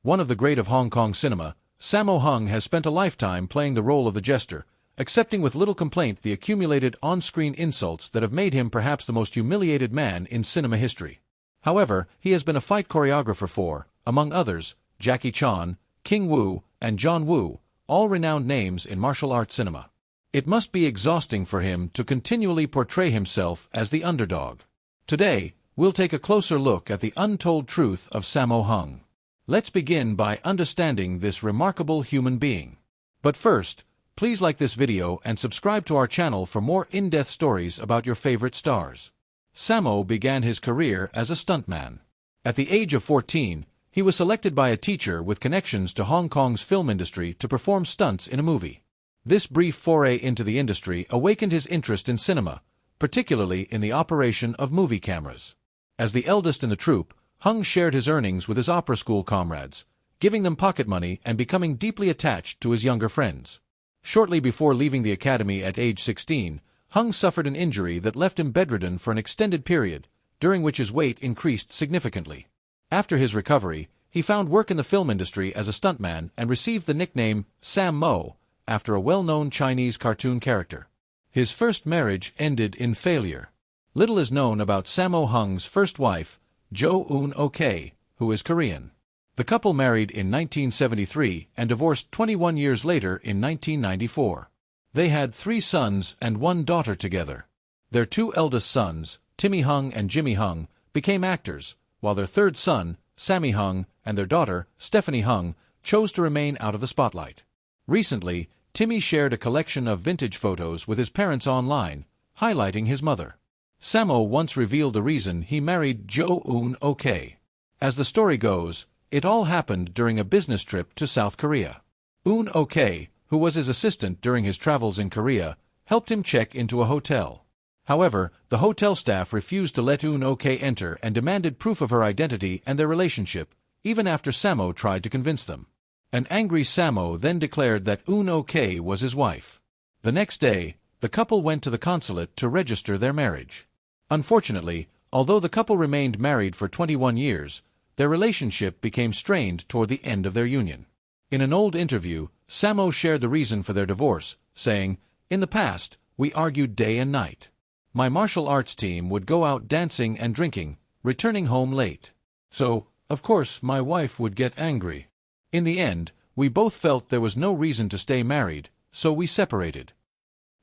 One of the great of Hong Kong cinema, Sammo Hung has spent a lifetime playing the role of the jester, accepting with little complaint the accumulated on-screen insults that have made him perhaps the most humiliated man in cinema history. However, he has been a fight choreographer for, among others, Jackie Chan, King Wu, and John Woo, all renowned names in martial arts cinema. It must be exhausting for him to continually portray himself as the underdog. Today, we'll take a closer look at the untold truth of Sammo Hung. Let's begin by understanding this remarkable human being. But first, please like this video and subscribe to our channel for more in-depth stories about your favorite stars. Sammo began his career as a stuntman. At the age of 14, he was selected by a teacher with connections to Hong Kong's film industry to perform stunts in a movie. This brief foray into the industry awakened his interest in cinema, particularly in the operation of movie cameras. As the eldest in the troupe, Hung shared his earnings with his opera school comrades, giving them pocket money and becoming deeply attached to his younger friends. Shortly before leaving the academy at age 16, Hung suffered an injury that left him bedridden for an extended period, during which his weight increased significantly. After his recovery, he found work in the film industry as a stuntman and received the nickname Sammo, after a well-known Chinese cartoon character. His first marriage ended in failure. Little is known about Sammo Hung's first wife, Jo Eun-ok, who is Korean. The couple married in 1973 and divorced 21 years later in 1994. They had 3 sons and 1 daughter together. Their 2 eldest sons, Timmy Hung and Jimmy Hung, became actors, while their 3rd son, Sammy Hung, and their daughter, Stephanie Hung, chose to remain out of the spotlight. Recently, Timmy shared a collection of vintage photos with his parents online, highlighting his mother. Sammo once revealed the reason he married Jo Eun-ok. As the story goes, it all happened during a business trip to South Korea. Eun-ok, who was his assistant during his travels in Korea, helped him check into a hotel. However, the hotel staff refused to let Eun-ok enter and demanded proof of her identity and their relationship, even after Sammo tried to convince them. An angry Sammo then declared that Eun-ok was his wife. The next day, the couple went to the consulate to register their marriage. Unfortunately, although the couple remained married for 21 years, their relationship became strained toward the end of their union. In an old interview, Sammo shared the reason for their divorce, saying, "In the past, we argued day and night. My martial arts team would go out dancing and drinking, returning home late. So, of course, my wife would get angry. In the end, we both felt there was no reason to stay married, so we separated."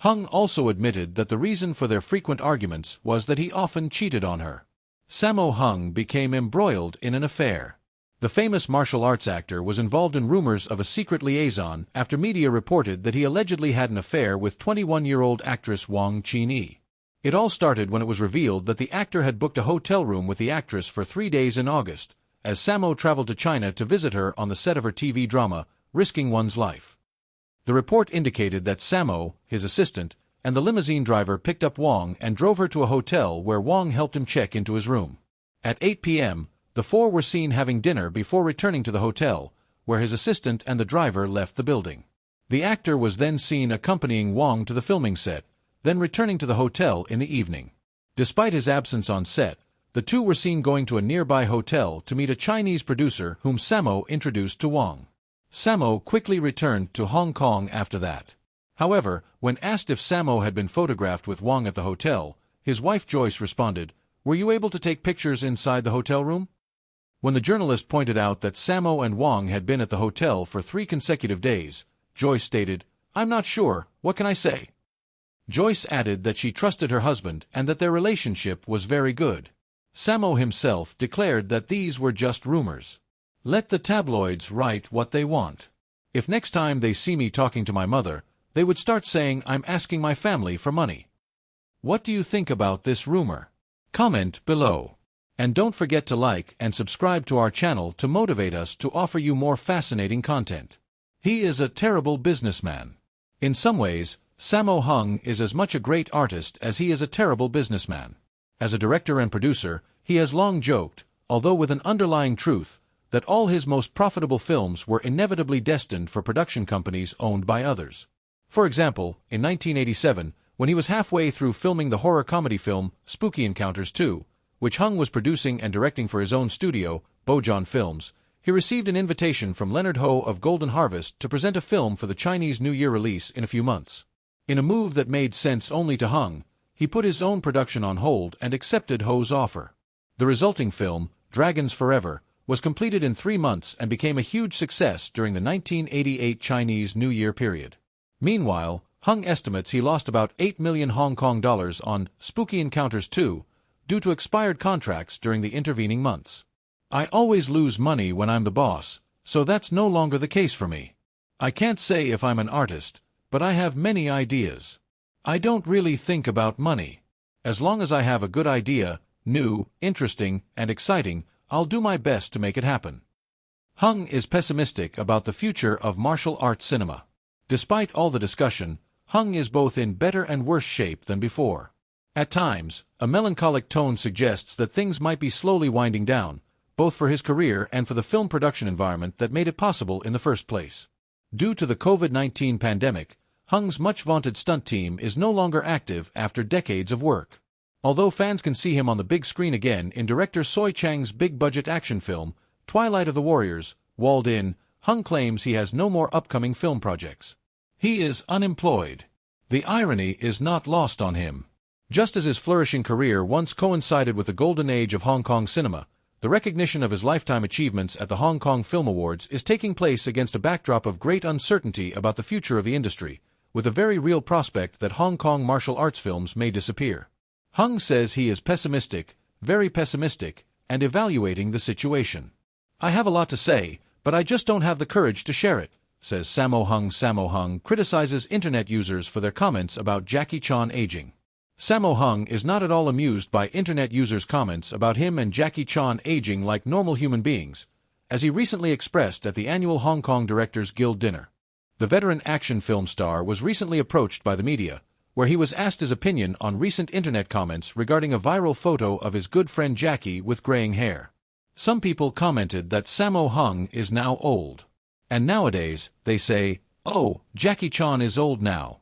Hung also admitted that the reason for their frequent arguments was that he often cheated on her. Sammo Hung became embroiled in an affair. The famous martial arts actor was involved in rumors of a secret liaison after media reported that he allegedly had an affair with 21-year-old actress Wang Qin-yi. It all started when it was revealed that the actor had booked a hotel room with the actress for 3 days in August, as Sammo traveled to China to visit her on the set of her TV drama, Risking One's Life. The report indicated that Sammo, his assistant, and the limousine driver picked up Wang and drove her to a hotel where Wang helped him check into his room. At 8 p.m., the 4 were seen having dinner before returning to the hotel, where his assistant and the driver left the building. The actor was then seen accompanying Wang to the filming set, then returning to the hotel in the evening. Despite his absence on set, the 2 were seen going to a nearby hotel to meet a Chinese producer whom Sammo introduced to Wang. Sammo quickly returned to Hong Kong after that. However, when asked if Sammo had been photographed with Wang at the hotel, his wife Joyce responded, "Were you able to take pictures inside the hotel room?" When the journalist pointed out that Sammo and Wang had been at the hotel for 3 consecutive days, Joyce stated, "I'm not sure, what can I say?" Joyce added that she trusted her husband and that their relationship was very good. Sammo himself declared that these were just rumors. "Let the tabloids write what they want. If next time they see me talking to my mother, they would start saying I'm asking my family for money. What do you think about this rumor? Comment below. And don't forget to like and subscribe to our channel to motivate us to offer you more fascinating content." He is a terrible businessman. In some ways, Sammo Hung is as much a great artist as he is a terrible businessman. As a director and producer, he has long joked, although with an underlying truth, that all his most profitable films were inevitably destined for production companies owned by others. For example, in 1987, when he was halfway through filming the horror comedy film Spooky Encounters 2, which Hung was producing and directing for his own studio, Bojan Films, he received an invitation from Leonard Ho of Golden Harvest to present a film for the Chinese New Year release in a few months. In a move that made sense only to Hung, he put his own production on hold and accepted Ho's offer. The resulting film, Dragons Forever, was completed in 3 months and became a huge success during the 1988 Chinese New Year period. Meanwhile, Hung estimates he lost about 8 million Hong Kong dollars on Spooky Encounters 2 due to expired contracts during the intervening months. I always lose money when I'm the boss, so that's no longer the case for me. I can't say if I'm an artist, but I have many ideas. I don't really think about money. As long as I have a good idea, new, interesting, and exciting, I'll do my best to make it happen. Hung is pessimistic about the future of martial arts cinema. Despite all the discussion, Hung is both in better and worse shape than before. At times, a melancholic tone suggests that things might be slowly winding down, both for his career and for the film production environment that made it possible in the first place. Due to the COVID-19 pandemic, Hung's much-vaunted stunt team is no longer active after decades of work. Although fans can see him on the big screen again in director Soi Chang's big-budget action film, Twilight of the Warriors, Walled In, Hung claims he has no more upcoming film projects. He is unemployed. The irony is not lost on him. Just as his flourishing career once coincided with the golden age of Hong Kong cinema, the recognition of his lifetime achievements at the Hong Kong Film Awards is taking place against a backdrop of great uncertainty about the future of the industry, with a very real prospect that Hong Kong martial arts films may disappear. Hung says he is pessimistic, very pessimistic, and evaluating the situation. I have a lot to say, but I just don't have the courage to share it, says Sammo Hung. Sammo Hung criticizes internet users for their comments about Jackie Chan aging. Sammo Hung is not at all amused by internet users' comments about him and Jackie Chan aging like normal human beings, as he recently expressed at the annual Hong Kong Directors Guild dinner. The veteran action film star was recently approached by the media, where he was asked his opinion on recent internet comments regarding a viral photo of his good friend Jackie with graying hair. Some people commented that Sammo Hung is now old. And nowadays, they say, "Oh, Jackie Chan is old now."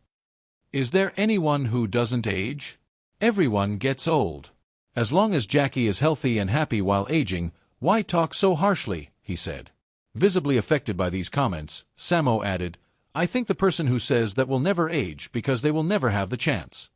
Is there anyone who doesn't age? Everyone gets old. As long as Jackie is healthy and happy while aging, why talk so harshly, he said. Visibly affected by these comments, Sammo added, "I think the person who says that will never age because they will never have the chance."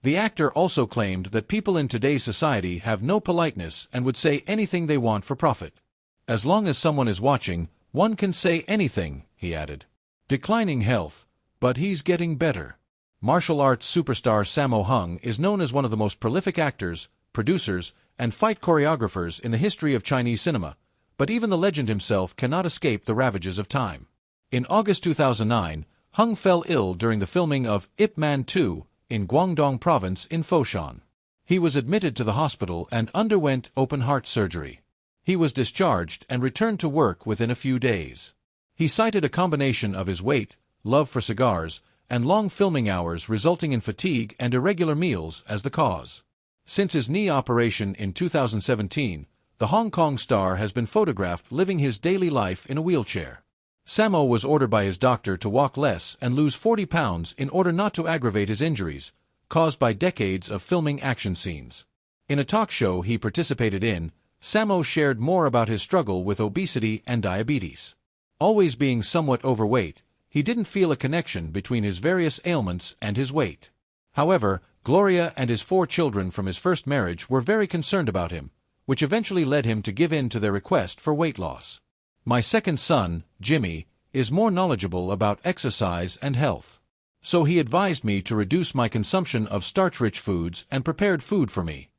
The actor also claimed that people in today's society have no politeness and would say anything they want for profit. As long as someone is watching, one can say anything, he added. Declining health, but he's getting better. Martial arts superstar Sammo Hung is known as one of the most prolific actors, producers, and fight choreographers in the history of Chinese cinema, but even the legend himself cannot escape the ravages of time. In August 2009, Hung fell ill during the filming of Ip Man 2 in Guangdong Province in Foshan. He was admitted to the hospital and underwent open-heart surgery. He was discharged and returned to work within a few days. He cited a combination of his weight, love for cigars, and long filming hours resulting in fatigue and irregular meals as the cause. Since his knee operation in 2017, the Hong Kong star has been photographed living his daily life in a wheelchair. Sammo was ordered by his doctor to walk less and lose 40 pounds in order not to aggravate his injuries, caused by decades of filming action scenes. In a talk show he participated in, Sammo shared more about his struggle with obesity and diabetes. Always being somewhat overweight, he didn't feel a connection between his various ailments and his weight. However, Gloria and his 4 children from his first marriage were very concerned about him, which eventually led him to give in to their request for weight loss. My second son, Jimmy, is more knowledgeable about exercise and health. So he advised me to reduce my consumption of starch-rich foods and prepared food for me.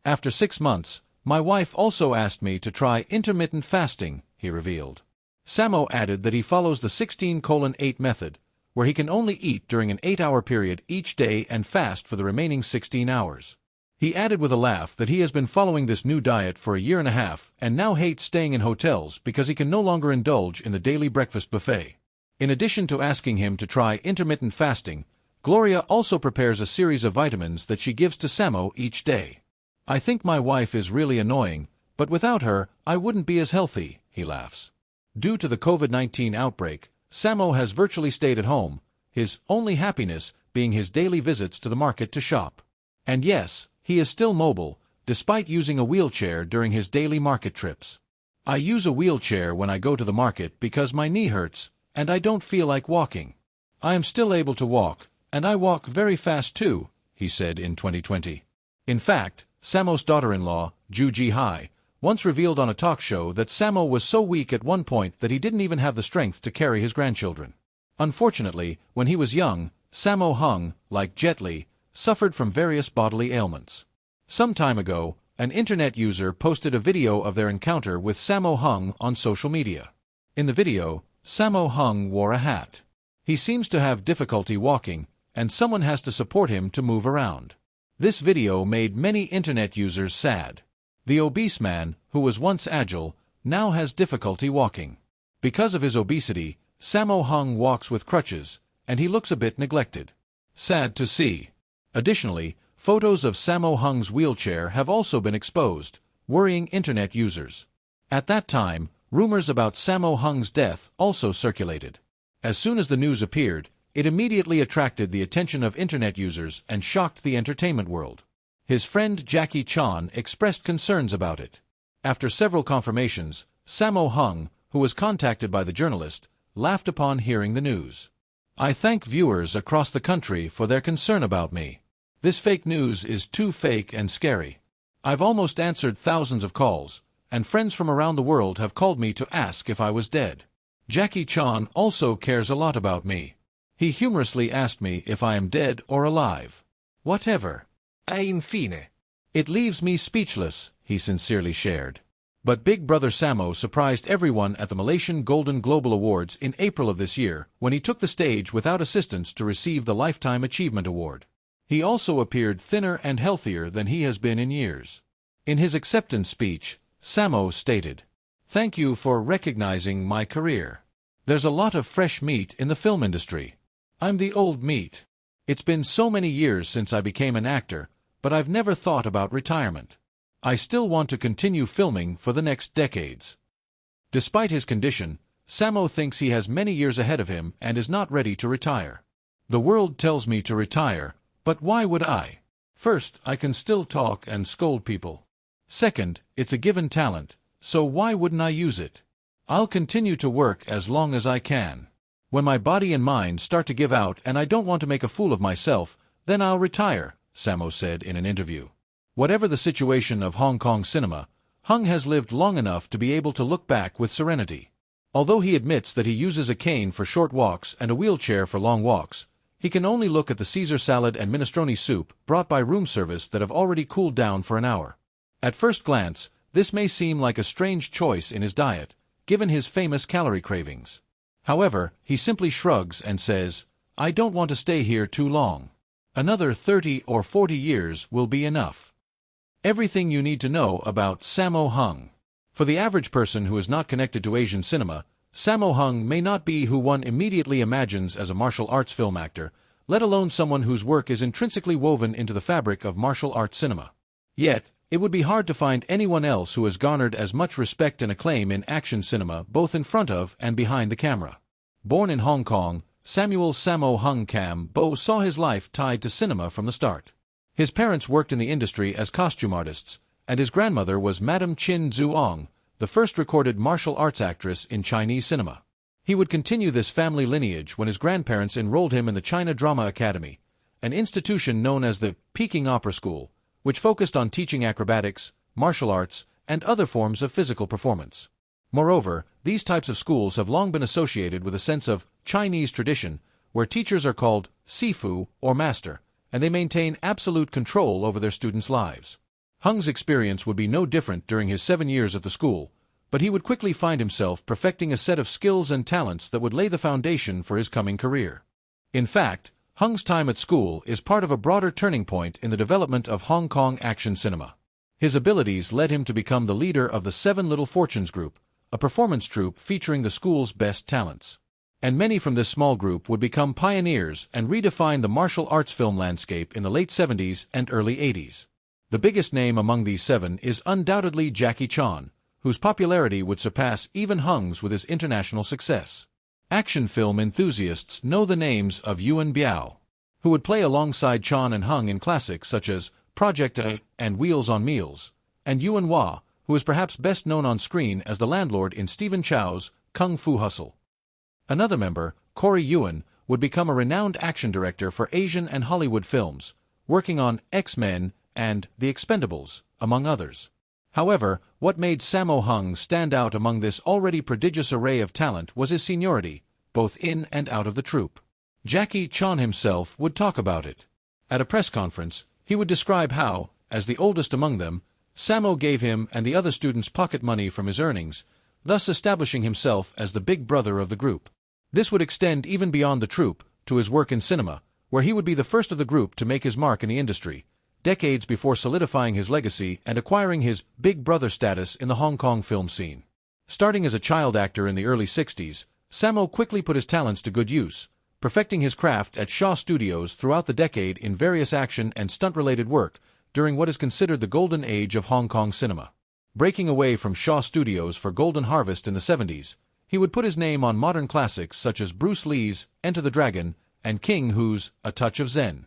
After 6 months, my wife also asked me to try intermittent fasting, he revealed. Sammo added that he follows the 16:8 method, where he can only eat during an 8-hour period each day and fast for the remaining 16 hours. He added with a laugh that he has been following this new diet for a year and a half and now hates staying in hotels because he can no longer indulge in the daily breakfast buffet. In addition to asking him to try intermittent fasting, Gloria also prepares a series of vitamins that she gives to Sammo each day. "I think my wife is really annoying, but without her, I wouldn't be as healthy," he laughs. Due to the COVID-19 outbreak, Sammo has virtually stayed at home, his only happiness being his daily visits to the market to shop. And yes, he is still mobile, despite using a wheelchair during his daily market trips. I use a wheelchair when I go to the market because my knee hurts, and I don't feel like walking. I am still able to walk, and I walk very fast too, he said in 2020. In fact, Sammo's daughter-in-law, Ju Ji-hai, once revealed on a talk show that Sammo was so weak at one point that he didn't even have the strength to carry his grandchildren. Unfortunately, when he was young, Sammo Hung, like Jet Li, suffered from various bodily ailments. Some time ago, an internet user posted a video of their encounter with Sammo Hung on social media. In the video, Sammo Hung wore a hat. He seems to have difficulty walking, and someone has to support him to move around. This video made many internet users sad. The obese man, who was once agile, now has difficulty walking. Because of his obesity, Sammo Hung walks with crutches, and he looks a bit neglected. Sad to see. Additionally, photos of Sammo Hung's wheelchair have also been exposed, worrying internet users. At that time, rumors about Sammo Hung's death also circulated. As soon as the news appeared, it immediately attracted the attention of internet users and shocked the entertainment world. His friend Jackie Chan expressed concerns about it. After several confirmations, Sammo Hung, who was contacted by the journalist, laughed upon hearing the news. I thank viewers across the country for their concern about me. This fake news is too fake and scary. I've almost answered thousands of calls, and friends from around the world have called me to ask if I was dead. Jackie Chan also cares a lot about me. He humorously asked me if I am dead or alive. Whatever. Infine. It leaves me speechless, he sincerely shared. But Big Brother Sammo surprised everyone at the Malaysian Golden Global Awards in April of this year when he took the stage without assistance to receive the Lifetime Achievement Award. He also appeared thinner and healthier than he has been in years. In his acceptance speech, Sammo stated, "Thank you for recognizing my career. There's a lot of fresh meat in the film industry. I'm the old meat. It's been so many years since I became an actor, but I've never thought about retirement. I still want to continue filming for the next decades." Despite his condition, Sammo thinks he has many years ahead of him and is not ready to retire. "The world tells me to retire, but why would I? First, I can still talk and scold people. Second, it's a given talent, so why wouldn't I use it? I'll continue to work as long as I can. When my body and mind start to give out and I don't want to make a fool of myself, then I'll retire," Sammo said in an interview. Whatever the situation of Hong Kong cinema, Hung has lived long enough to be able to look back with serenity. Although he admits that he uses a cane for short walks and a wheelchair for long walks, he can only look at the Caesar salad and minestrone soup brought by room service that have already cooled down for an hour. At first glance, this may seem like a strange choice in his diet, given his famous calorie cravings. However, he simply shrugs and says, "I don't want to stay here too long. Another 30 or 40 years will be enough." Everything you need to know about Sammo Hung. For the average person who is not connected to Asian cinema, Sammo Hung may not be who one immediately imagines as a martial arts film actor, let alone someone whose work is intrinsically woven into the fabric of martial arts cinema. Yet, it would be hard to find anyone else who has garnered as much respect and acclaim in action cinema both in front of and behind the camera. Born in Hong Kong, Samuel Sammo Hung Kam Bo saw his life tied to cinema from the start. His parents worked in the industry as costume artists, and his grandmother was Madame Chin Zuong, the first recorded martial arts actress in Chinese cinema. He would continue this family lineage when his grandparents enrolled him in the China Drama Academy, an institution known as the Peking Opera School, which focused on teaching acrobatics, martial arts, and other forms of physical performance. Moreover, these types of schools have long been associated with a sense of Chinese tradition, where teachers are called Sifu or master, and they maintain absolute control over their students' lives. Hung's experience would be no different during his 7 years at the school, but he would quickly find himself perfecting a set of skills and talents that would lay the foundation for his coming career. In fact, Hung's time at school is part of a broader turning point in the development of Hong Kong action cinema. His abilities led him to become the leader of the Seven Little Fortunes group, a performance troupe featuring the school's best talents. And many from this small group would become pioneers and redefine the martial arts film landscape in the late 70s and early 80s. The biggest name among these seven is undoubtedly Jackie Chan, whose popularity would surpass even Hung's with his international success. Action film enthusiasts know the names of Yuan Biao, who would play alongside Chan and Hung in classics such as Project A and Wheels on Meals, and Yuan Hua, who is perhaps best known on screen as the landlord in Stephen Chow's Kung Fu Hustle. Another member, Corey Yuen, would become a renowned action director for Asian and Hollywood films, working on X-Men and The Expendables, among others. However, what made Sammo Hung stand out among this already prodigious array of talent was his seniority, both in and out of the troupe. Jackie Chan himself would talk about it. At a press conference, he would describe how, as the oldest among them, Sammo gave him and the other students pocket money from his earnings, thus establishing himself as the big brother of the group. This would extend even beyond the troupe, to his work in cinema, where he would be the first of the group to make his mark in the industry, decades before solidifying his legacy and acquiring his big brother status in the Hong Kong film scene. Starting as a child actor in the early 60s, Sammo quickly put his talents to good use, perfecting his craft at Shaw Studios throughout the decade in various action and stunt-related work during what is considered the golden age of Hong Kong cinema. Breaking away from Shaw Studios for Golden Harvest in the 70s, he would put his name on modern classics such as Bruce Lee's Enter the Dragon and King Hu's A Touch of Zen.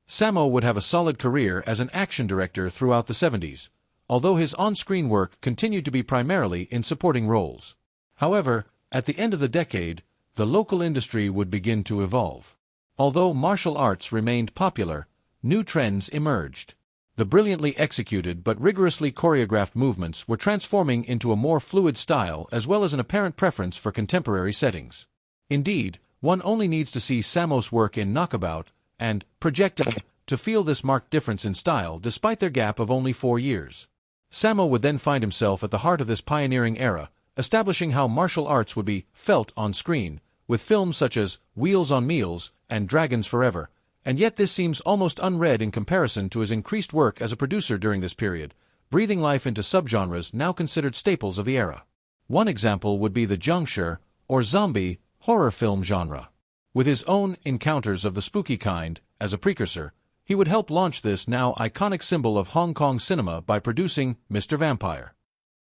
Sammo would have a solid career as an action director throughout the 70s, although his on-screen work continued to be primarily in supporting roles. However, at the end of the decade, the local industry would begin to evolve. Although martial arts remained popular, new trends emerged. The brilliantly executed but rigorously choreographed movements were transforming into a more fluid style as well as an apparent preference for contemporary settings. Indeed, one only needs to see Sammo's work in Knockabout and Projectile to feel this marked difference in style despite their gap of only 4 years. Sammo would then find himself at the heart of this pioneering era, establishing how martial arts would be felt on screen, with films such as Wheels on Meals and Dragons Forever, and yet this seems almost unread in comparison to his increased work as a producer during this period, breathing life into subgenres now considered staples of the era. One example would be the juncture, or zombie, horror film genre. With his own Encounters of the Spooky Kind as a precursor, he would help launch this now iconic symbol of Hong Kong cinema by producing Mr. Vampire.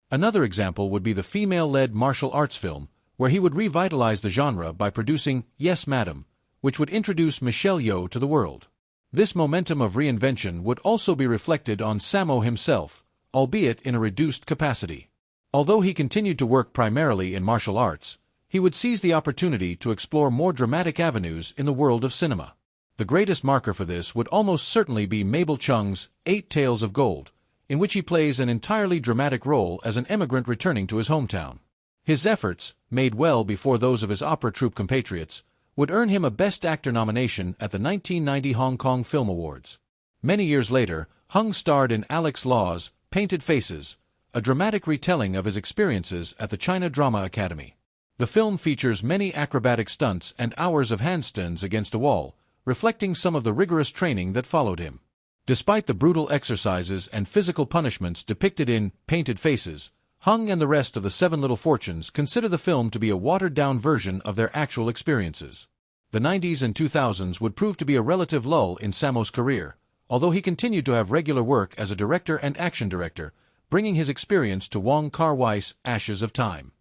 Another example would be the female-led martial arts film, where he would revitalize the genre by producing Yes, Madam, which would introduce Michelle Yeoh to the world. This momentum of reinvention would also be reflected on Sammo himself, albeit in a reduced capacity. Although he continued to work primarily in martial arts, he would seize the opportunity to explore more dramatic avenues in the world of cinema. The greatest marker for this would almost certainly be Mabel Chung's Eight Tales of Gold, in which he plays an entirely dramatic role as an immigrant returning to his hometown. His efforts, made well before those of his opera troupe compatriots, would earn him a Best Actor nomination at the 1990 Hong Kong Film Awards. Many years later, Hung starred in Alex Law's Painted Faces, a dramatic retelling of his experiences at the China Drama Academy. The film features many acrobatic stunts and hours of handstands against a wall, reflecting some of the rigorous training that followed him. Despite the brutal exercises and physical punishments depicted in Painted Faces, Hung and the rest of the Seven Little Fortunes consider the film to be a watered-down version of their actual experiences. The 90s and 2000s would prove to be a relative lull in Sammo's career, although he continued to have regular work as a director and action director, bringing his experience to Wong Kar-wai's Ashes of Time.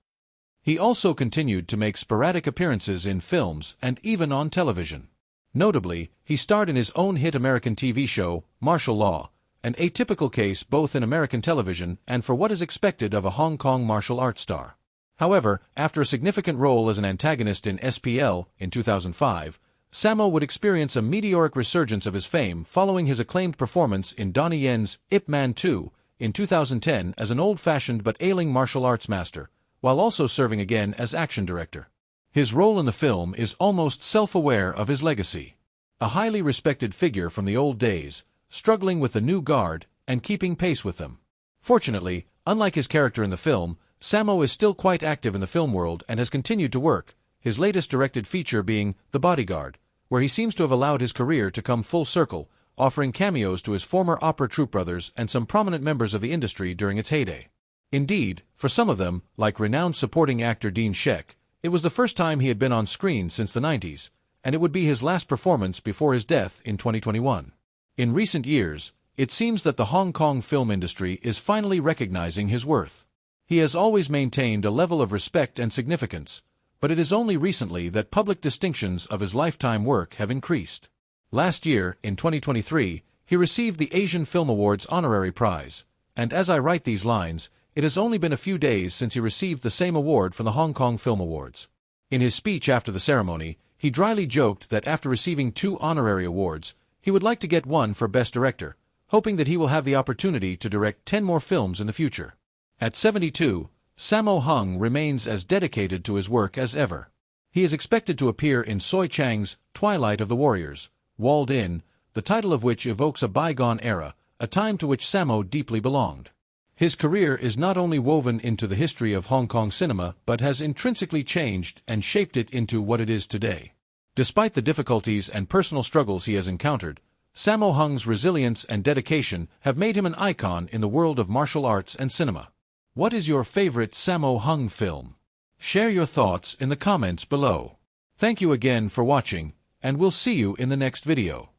He also continued to make sporadic appearances in films and even on television. Notably, he starred in his own hit American TV show, Martial Law, an atypical case both in American television and for what is expected of a Hong Kong martial arts star. However, after a significant role as an antagonist in SPL in 2005, Sammo would experience a meteoric resurgence of his fame following his acclaimed performance in Donnie Yen's Ip Man 2 in 2010 as an old-fashioned but ailing martial arts master, while also serving again as action director. His role in the film is almost self-aware of his legacy. A highly respected figure from the old days, struggling with the new guard and keeping pace with them. Fortunately, unlike his character in the film, Sammo is still quite active in the film world and has continued to work, his latest directed feature being The Bodyguard, where he seems to have allowed his career to come full circle, offering cameos to his former opera troupe brothers and some prominent members of the industry during its heyday. Indeed, for some of them, like renowned supporting actor Dean Sheck, it was the first time he had been on screen since the 90s, and it would be his last performance before his death in 2021. In recent years, it seems that the Hong Kong film industry is finally recognizing his worth. He has always maintained a level of respect and significance, but it is only recently that public distinctions of his lifetime work have increased. Last year, in 2023, he received the Asian Film Awards Honorary Prize, and as I write these lines, it has only been a few days since he received the same award from the Hong Kong Film Awards. In his speech after the ceremony, he dryly joked that after receiving 2 honorary awards, he would like to get one for Best Director, hoping that he will have the opportunity to direct 10 more films in the future. At 72, Sammo Hung remains as dedicated to his work as ever. He is expected to appear in Soi Chang's Twilight of the Warriors, Walled In, the title of which evokes a bygone era, a time to which Sammo deeply belonged. His career is not only woven into the history of Hong Kong cinema but has intrinsically changed and shaped it into what it is today. Despite the difficulties and personal struggles he has encountered, Sammo Hung's resilience and dedication have made him an icon in the world of martial arts and cinema. What is your favorite Sammo Hung film? Share your thoughts in the comments below. Thank you again for watching, and we'll see you in the next video.